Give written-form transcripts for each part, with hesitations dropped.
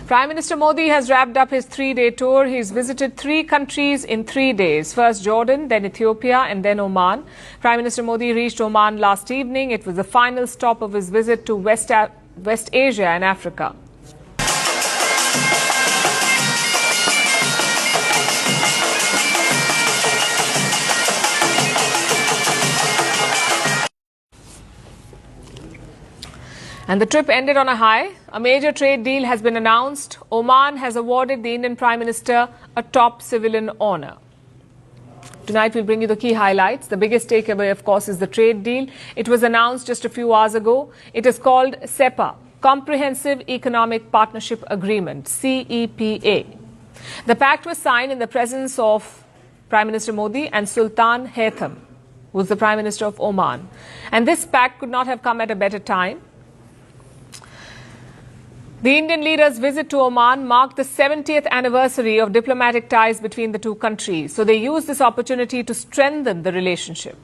Prime Minister Modi has wrapped up his 3-day tour. He's visited 3 countries in 3 days. First Jordan, then Ethiopia and then Oman. Prime Minister Modi reached Oman last evening. It was the final stop of his visit to West Asia and Africa. And the trip ended on a high. A major trade deal has been announced. Oman has awarded the Indian Prime Minister a top civilian honor. Tonight we'll bring you the key highlights. The biggest takeaway, of course, is the trade deal. It was announced just a few hours ago. It is called CEPA, Comprehensive Economic Partnership Agreement, CEPA. The pact was signed in the presence of Prime Minister Modi and Sultan 𝐬𝐻𝐻𝐻, who is the Prime Minister of Oman. And this pact could not have come at a better time. The Indian leader's visit to Oman marked the 70th anniversary of diplomatic ties between the two countries. So they used this opportunity to strengthen the relationship.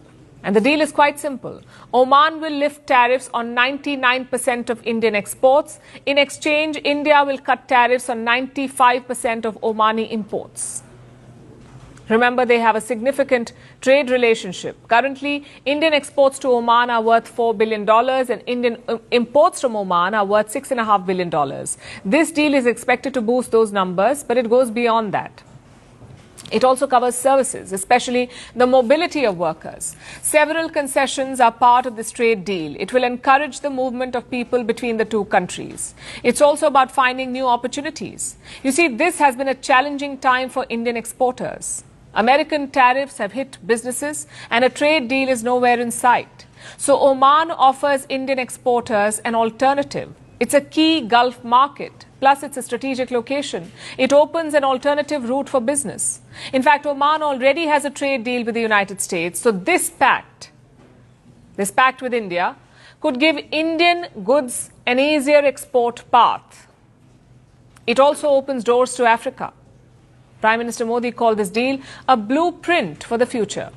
And the deal is quite simple. Oman will lift tariffs on 99% of Indian exports. In exchange, India will cut tariffs on 95% of Omani imports. Remember, they have a significant trade relationship. Currently, Indian exports to Oman are worth $4 billion and Indian imports from Oman are worth $6.5 billion. This deal is expected to boost those numbers, but it goes beyond that. It also covers services, especially the mobility of workers. Several concessions are part of this trade deal. It will encourage the movement of people between the two countries. It's also about finding new opportunities. You see, this has been a challenging time for Indian exporters. American tariffs have hit businesses and a trade deal is nowhere in sight. So Oman offers Indian exporters an alternative. It's a key Gulf market. Plus, it's a strategic location. It opens an alternative route for business. In fact, Oman already has a trade deal with the United States. So this pact with India, could give Indian goods an easier export path. It also opens doors to Africa. Prime Minister Modi called this deal a blueprint for the future.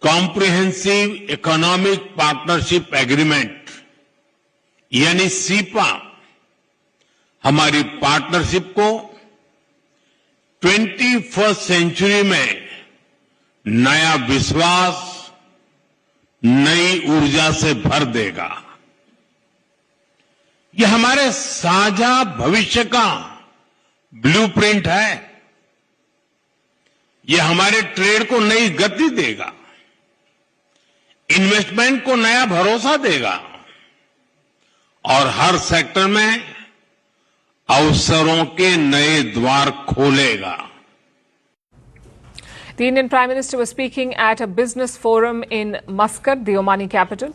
Comprehensive Economic Partnership Agreement, यानी cepa, हमारी partnership को 21st century में नया विश्वास, नई ऊर्जा से भर देगा। यह हमारे साझा भविष्य का ब्लूप्रिंट है। यह हमारे ट्रेड को नई गति देगा, इन्वेस्टमेंट को नया भरोसा देगा और हर सेक्टर में अवसरों के नए द्वार खोलेगा। The Indian Prime Minister was speaking at a business forum in Muscat, the Omani capital.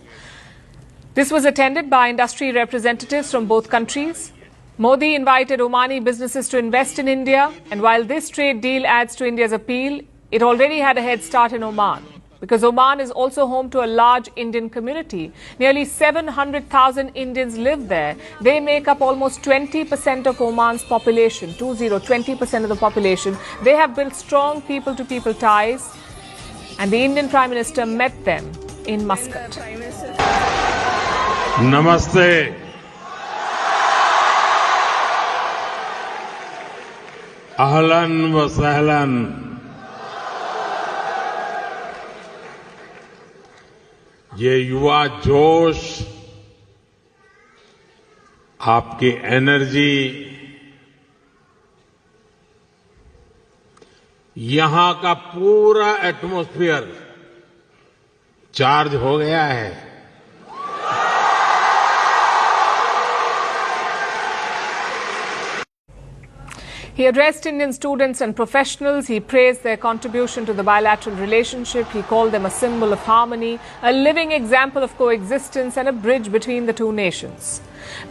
This was attended by industry representatives from both countries. Modi invited Omani businesses to invest in India, and while this trade deal adds to India's appeal, it already had a head start in Oman, because Oman is also home to a large Indian community. Nearly 700,000 Indians live there. They make up almost 20% of Oman's population, 20% of the population. They have built strong people-to-people ties, and the Indian Prime Minister met them in Muscat. Namaste. अहलन व सहलन। ये युवा जोश, आपकी energy, यहां का पूरा atmosphere charge हो गया है। He addressed Indian students and professionals. He praised their contribution to the bilateral relationship. He called them a symbol of harmony, a living example of coexistence and a bridge between the two nations.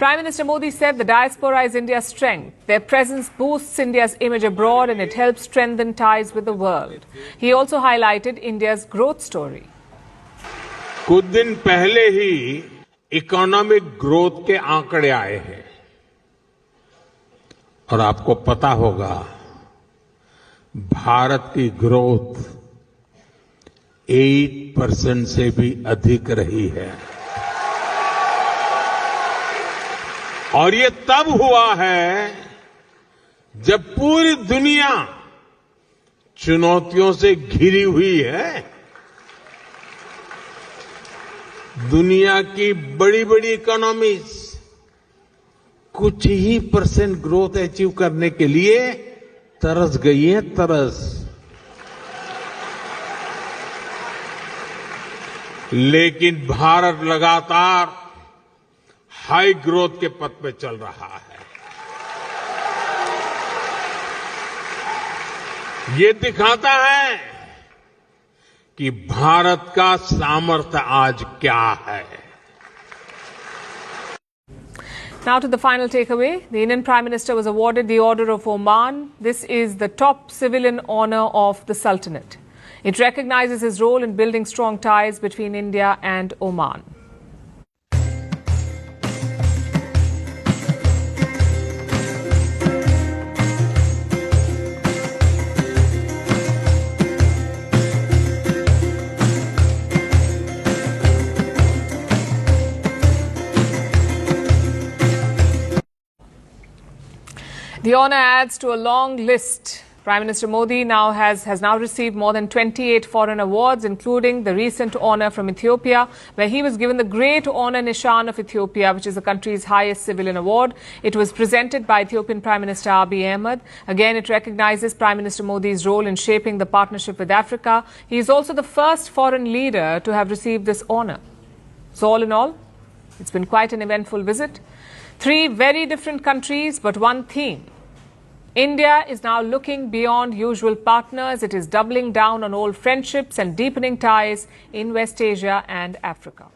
Prime Minister Modi said the diaspora is India's strength. Their presence boosts India's image abroad and it helps strengthen ties with the world. He also highlighted India's growth story. कुछ दिन पहले ही economic growth के आंकड़े आए हैं और आपको पता होगा भारत की ग्रोथ 8% से भी अधिक रही है। और ये तब हुआ है जब पूरी दुनिया चुनौतियों से घिरी हुई है। दुनिया की बड़ी बड़ी इकोनॉमीज कुछ ही % ग्रोथ अचीव करने के लिए तरस गई है, तरस। लेकिन भारत लगातार हाई ग्रोथ के पथ पे चल रहा है। ये दिखाता है कि भारत का सामर्थ्य आज क्या है। Now to the final takeaway. The Indian Prime Minister was awarded the Order of Oman. This is the top civilian honor of the Sultanate. It recognizes his role in building strong ties between India and Oman. The honor adds to a long list. Prime Minister Modi has now received more than 28 foreign awards, including the recent honor from Ethiopia, where he was given the Great Honor Nishan of Ethiopia, which is the country's highest civilian award. It was presented by Ethiopian Prime Minister Abiy Ahmed. Again, it recognizes Prime Minister Modi's role in shaping the partnership with Africa. He is also the first foreign leader to have received this honor. So all in all, it's been quite an eventful visit. 3 very different countries, but one theme. India is now looking beyond usual partners. It is doubling down on old friendships and deepening ties in West Asia and Africa.